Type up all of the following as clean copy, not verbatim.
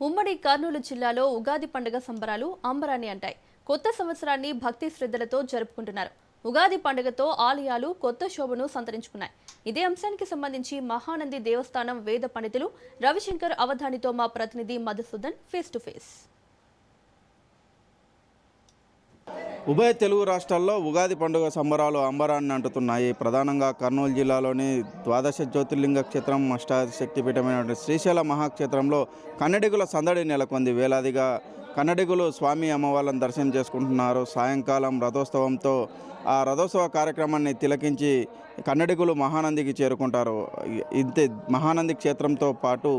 ఉమ్మడి కర్నూలు జిల్లాలో ఉగాది పండుగ సంబరాలు అంబరాన్ని అంటాయి. కొత్త సంవత్సరాన్ని భక్తి శ్రద్ధలతో జరుపుకుంటున్నారు. ఉగాది పండుగతో ఆలయాలు కొత్త శోభను సంతరించుకున్నాయి. ఇదే అంశానికి సంబంధించి మహానంది దేవస్థానం వేద పండితులు రవిశంకర్ అవధానితో మా ప్రతినిధి మధుసూదన్ ఫేస్ టు ఫేస్. ఉభయ తెలుగు రాష్ట్రాల్లో ఉగాది పండుగ సంబరాలు అంబరాన్ని అంటుతున్నాయి. ప్రధానంగా కర్నూలు జిల్లాలోని ద్వాదశ జ్యోతిర్లింగ క్షేత్రం అష్టాశక్తిపీఠమైనటువంటి శ్రీశైల మహాక్షేత్రంలో కన్నడిగుల సందడి నెలకొంది. వేలాదిగా కన్నడిగులు స్వామి అమ్మవార్లను దర్శనం చేసుకుంటున్నారు. సాయంకాలం రథోత్సవంతో ఆ రథోత్సవ కార్యక్రమాన్ని తిలకించి కన్నడిగులు మహానందికి చేరుకుంటారు. ఇంతే మహానంది క్షేత్రంతో పాటు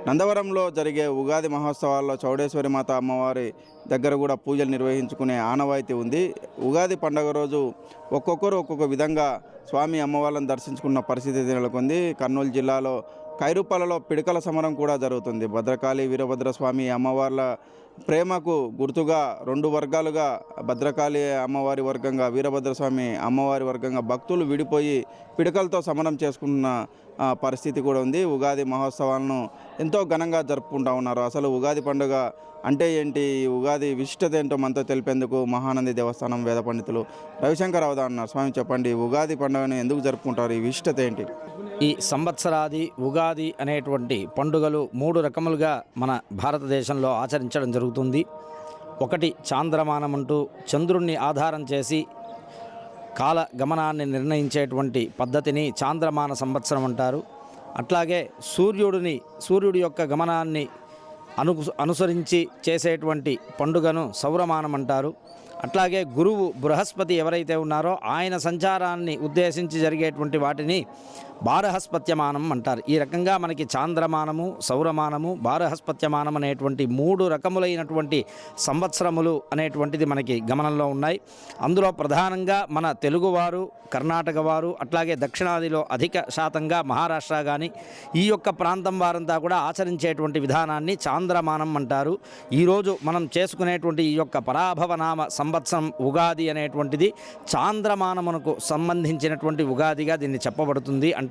నందవరంలో జరిగే ఉగాది మహోత్సవాల్లో చౌడేశ్వరి మాత అమ్మవారి దగ్గర కూడా పూజలు నిర్వహించుకునే ఆనవాయితీ ఉంది. ఉగాది పండుగ రోజు ఒక్కొక్కరు ఒక్కొక్క విధంగా స్వామి అమ్మవార్లను దర్శించుకున్న పరిస్థితి నెలకొంది. కర్నూలు జిల్లాలో కైరుపాలలో పిడకల సమరం కూడా జరుగుతుంది. భద్రకాళి వీరభద్రస్వామి అమ్మవార్ల ప్రేమకు గుర్తుగా రెండు వర్గాలుగా భద్రకాళి అమ్మవారి వర్గంగా వీరభద్రస్వామి అమ్మవారి వర్గంగా భక్తులు విడిపోయి పిడకలతో సమరం చేసుకున్న పరిస్థితి కూడా ఉంది. ఉగాది మహోత్సవాలను ఎంతో ఘనంగా జరుపుకుంటూ ఉన్నారు. అసలు ఉగాది పండుగ అంటే ఏంటి, ఉగాది విశిష్టత ఏంటో మనతో తెలిపేందుకు మహానంది దేవస్థానం వేద పండితులు రవిశంకర్ అవధాన్ అన్నారు. స్వామి చెప్పండి, ఉగాది పండుగను ఎందుకు జరుపుకుంటారు, ఈ విశిష్టత ఏంటి? ఈ సంవత్సరాది ఉగాది అనేటువంటి పండుగలు 3 రకములుగా మన భారతదేశంలో ఆచరించడం జరుగుతుంది. ఒకటి చాంద్రమానం అంటూ చంద్రుణ్ణి ఆధారం చేసి కాల గమనాన్ని నిర్ణయించేటువంటి పద్ధతిని చాంద్రమాన సంవత్సరం అంటారు. అట్లాగే సూర్యుడి యొక్క గమనాన్ని అనుసరించి చేసేటువంటి పండుగను సౌరమానం అంటారు. అట్లాగే గురువు బృహస్పతి ఎవరైతే ఉన్నారో ఆయన సంచారాన్ని ఉద్దేశించి జరిగేటువంటి వాటిని బారహస్పత్యమానం అంటారు. ఈ రకంగా మనకి చాంద్రమానము, సౌరమానము, బారహస్పత్యమానం అనేటువంటి 3 రకములైనటువంటి సంవత్సరములు అనేటువంటిది మనకి గమనంలో ఉన్నాయి. అందులో ప్రధానంగా మన తెలుగువారు, కర్ణాటక వారు, అట్లాగే దక్షిణాదిలో అధిక శాతంగా మహారాష్ట్ర కానీ ఈ యొక్క ప్రాంతం వారంతా కూడా ఆచరించేటువంటి విధానాన్ని చాంద్రమానం అంటారు. ఈరోజు మనం చేసుకునేటువంటి ఈ యొక్క పరాభవనామ సంవత్సరం ఉగాది అనేటువంటిది చాంద్రమానమునకు సంబంధించినటువంటి ఉగాదిగా దీన్ని చెప్పబడుతుంది. అంటే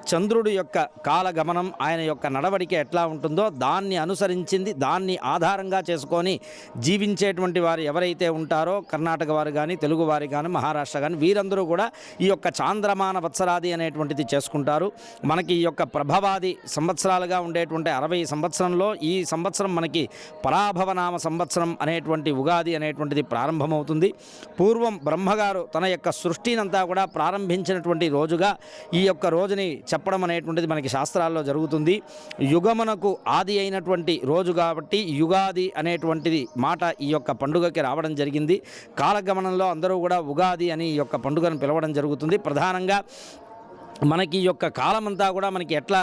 చంద్రుడి యొక్క కాలగమనం, ఆయన యొక్క నడవడిక ఎట్లా ఉంటుందో దాన్ని అనుసరించింది, దాన్ని ఆధారంగా చేసుకొని జీవించేటువంటి వారు ఎవరైతే ఉంటారో కర్ణాటక వారు కానీ, తెలుగు వారు కానీ, మహారాష్ట్ర కానీ వీరందరూ కూడా ఈ యొక్క చాంద్రమాన వత్సరాది అనేటువంటిది చేసుకుంటారు. మనకి ఈ యొక్క ప్రభవాది సంవత్సరాలుగా ఉండేటువంటి 60 సంవత్సరంలో ఈ సంవత్సరం మనకి పరాభవనామ సంవత్సరం అనేటువంటి ఉగాది అనేటువంటిది ప్రారంభమవుతుంది. పూర్వం బ్రహ్మగారు తన యొక్క సృష్టినంతా కూడా ప్రారంభించినటువంటి రోజుగా ఈ యొక్క రోజుని చెప్పడం అనేటువంటిది మనకి శాస్త్రాల్లో జరుగుతుంది. యుగమునకు ఆది అయినటువంటి రోజు కాబట్టి యుగాది అనేటువంటిది మాట ఈ యొక్క పండుగకి రావడం జరిగింది. కాలగమనంలో అందరూ కూడా ఉగాది అని ఈ యొక్క పండుగను పిలవడం జరుగుతుంది. ప్రధానంగా మనకి ఈ యొక్క కాలమంతా కూడా మనకి ఎట్లా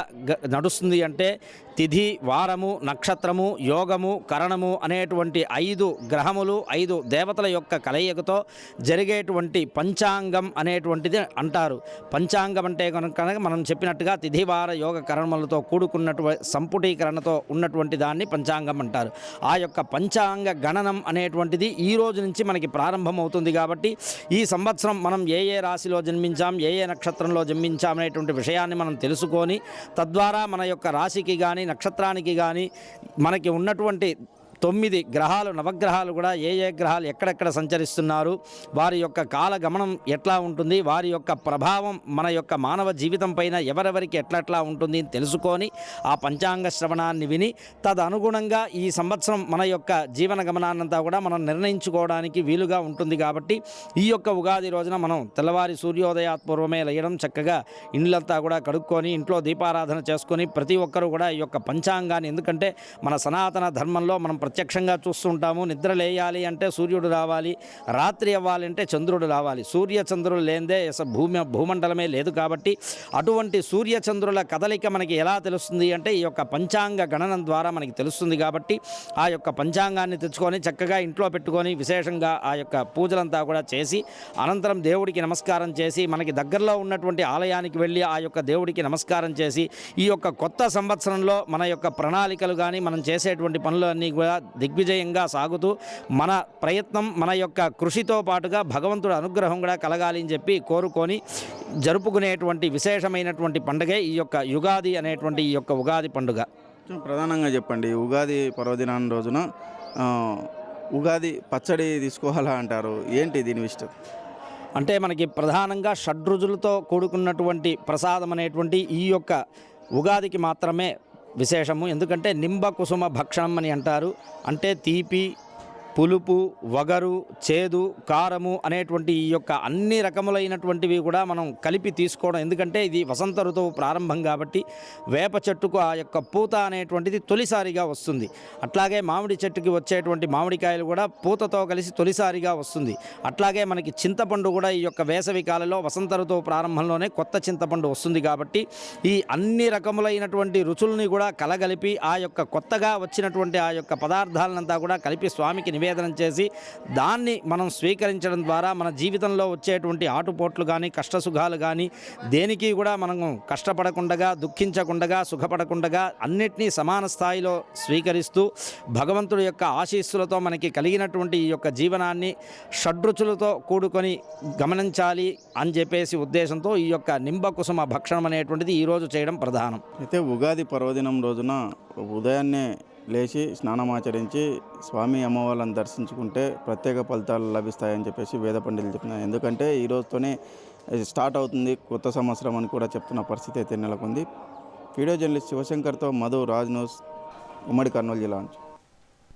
నడుస్తుంది అంటే తిథి, వారము, నక్షత్రము, యోగము, కరణము అనేటువంటి 5 గ్రహములు, 5 దేవతల యొక్క కలయికతో జరిగేటువంటి పంచాంగం అనేటువంటిది అంటారు. పంచాంగం అంటే కనుక మనం చెప్పినట్టుగా తిథి, వార, యోగ, కరణములతో కూడుకున్నటువంటి సంపుటీకరణతో ఉన్నటువంటి దాన్ని పంచాంగం అంటారు. ఆ యొక్క పంచాంగ గణనం అనేటువంటిది ఈ రోజు నుంచి మనకి ప్రారంభమవుతుంది. కాబట్టి ఈ సంవత్సరం మనం ఏ రాశిలో జన్మించాం, ఏ నక్షత్రంలో జన్మించాం అనేటువంటి విషయాన్ని మనం తెలుసుకొని తద్వారా మన యొక్క రాశికి కానీ నక్షత్రానికి కానీ మనకి ఉన్నటువంటి 9 గ్రహాలు, నవగ్రహాలు కూడా ఏ గ్రహాలు ఎక్కడెక్కడ సంచరిస్తున్నారు, వారి యొక్క కాల గమనం ఎట్లా ఉంటుంది, వారి యొక్క ప్రభావం మన యొక్క మానవ జీవితం పైన ఎవరెవరికి ఎట్లా ఉంటుంది అని తెలుసుకొని ఆ పంచాంగ శ్రవణాన్ని విని తదనుగుణంగా ఈ సంవత్సరం మన యొక్క జీవన గమనాన్నంతా కూడా మనం నిర్ణయించుకోవడానికి వీలుగా ఉంటుంది. కాబట్టి ఈ యొక్క ఉగాది రోజున మనం తెల్లవారి సూర్యోదయాత్పూర్వమే లేయడం, చక్కగా ఇండ్లంతా కూడా కడుక్కొని ఇంట్లో దీపారాధన చేసుకొని ప్రతి ఒక్కరూ కూడా ఈ యొక్క పంచాంగాన్ని, ఎందుకంటే మన సనాతన ధర్మంలో మనం ప్రత్యక్షంగా చూస్తుంటాము. నిద్ర లేయాలి అంటే సూర్యుడు రావాలి, రాత్రి అవ్వాలంటే చంద్రుడు రావాలి. సూర్య చంద్రులు లేదే భూమండలమే లేదు. కాబట్టి అటువంటి సూర్య చంద్రుల కదలిక మనకి ఎలా తెలుస్తుంది అంటే ఈ యొక్క పంచాంగ గణనం ద్వారా మనకి తెలుస్తుంది. కాబట్టి ఆ యొక్క పంచాంగాన్ని తెచ్చుకొని చక్కగా ఇంట్లో పెట్టుకొని విశేషంగా ఆ యొక్క పూజలంతా కూడా చేసి అనంతరం దేవుడికి నమస్కారం చేసి మనకి దగ్గరలో ఉన్నటువంటి ఆలయానికి వెళ్ళి ఆ యొక్క దేవుడికి నమస్కారం చేసి ఈ యొక్క కొత్త సంవత్సరంలో మన యొక్క ప్రణాళికలు కానీ మనం చేసేటువంటి పనులన్నీ కూడా దిగ్విజయంగా సాగుతూ మన ప్రయత్నం, మన యొక్క కృషితో పాటుగా భగవంతుడి అనుగ్రహం కూడా కలగాలి అని చెప్పి కోరుకొని జరుపుకునేటువంటి విశేషమైనటువంటి పండుగే ఈ యొక్క యుగాది అనేటువంటి ఈ యొక్క ఉగాది పండుగ. ప్రధానంగా చెప్పండి, ఉగాది పర్వదినాన్ని రోజున ఆ, ఉగాది పచ్చడి తీసుకోవాలా అంటారు, ఏంటి దీని విషయం? అంటే మనకి ప్రధానంగా షడ్రుచులతో కూడుకున్నటువంటి ప్రసాదం అనేటువంటి ఈ యొక్క ఉగాదికి మాత్రమే విశేషము. ఎందుకంటే నింబ కుసుమ భక్షణం అని అంటారు. అంటే తీపి, పులుపు, వగరు, చేదు, కారము అనేటువంటి ఈ యొక్క అన్ని రకములైనటువంటివి కూడా మనం కలిపి తీసుకోవడం. ఎందుకంటే ఇది వసంత ఋతువు ప్రారంభం కాబట్టి వేప చెట్టుకు ఆ యొక్క పూత అనేటువంటిది తొలిసారిగా వస్తుంది. అట్లాగే మామిడి చెట్టుకి వచ్చేటువంటి మామిడికాయలు కూడా పూతతో కలిసి తొలిసారిగా వస్తుంది. అట్లాగే మనకి చింతపండు కూడా ఈ యొక్క వేసవి కాలంలో వసంత ఋతువు ప్రారంభంలోనే కొత్త చింతపండు వస్తుంది. కాబట్టి ఈ అన్ని రకములైనటువంటి రుచుల్ని కూడా కలగలిపి ఆ యొక్క కొత్తగా వచ్చినటువంటి ఆ యొక్క పదార్థాలనంతా కూడా కలిపి స్వామికి నివేదనం చేసి దాన్ని మనం స్వీకరించడం ద్వారా మన జీవితంలో వచ్చేటువంటి ఆటుపోట్లు కానీ కష్టసుఖాలు కానీ దేనికి కూడా మనం కష్టపడకుండా, దుఃఖించకుండా, సుఖపడకుండా అన్నిటినీ సమాన స్థాయిలో స్వీకరిస్తూ భగవంతుడి యొక్క ఆశీస్సులతో మనకి కలిగినటువంటి ఈ యొక్క జీవనాన్ని షడ్రుచులతో కూడుకొని గమనించాలి అని చెప్పేసి ఉద్దేశంతో ఈ యొక్క నింబకుసుమ భక్షణం అనేటువంటిది ఈరోజు చేయడం ప్రధానం. అయితే ఉగాది పర్వదినం రోజున ఉదయాన్నే లేచి స్నానమాచరించి స్వామి అమ్మవాళ్ళని దర్శించుకుంటే ప్రత్యేక ఫలితాలు లభిస్తాయని చెప్పేసి వేద పండితులు చెప్తున్నారు. ఎందుకంటే ఈ రోజుతోనే స్టార్ట్ అవుతుంది కొత్త సంవత్సరం అని కూడా చెప్తున్న పరిస్థితి అయితే నెలకొంది. వీడియో జర్నలిస్ట్ శివశంకర్తో మధు, రాజ్ న్యూస్, ఉమ్మడి కర్నూలు జిల్లా నుంచి.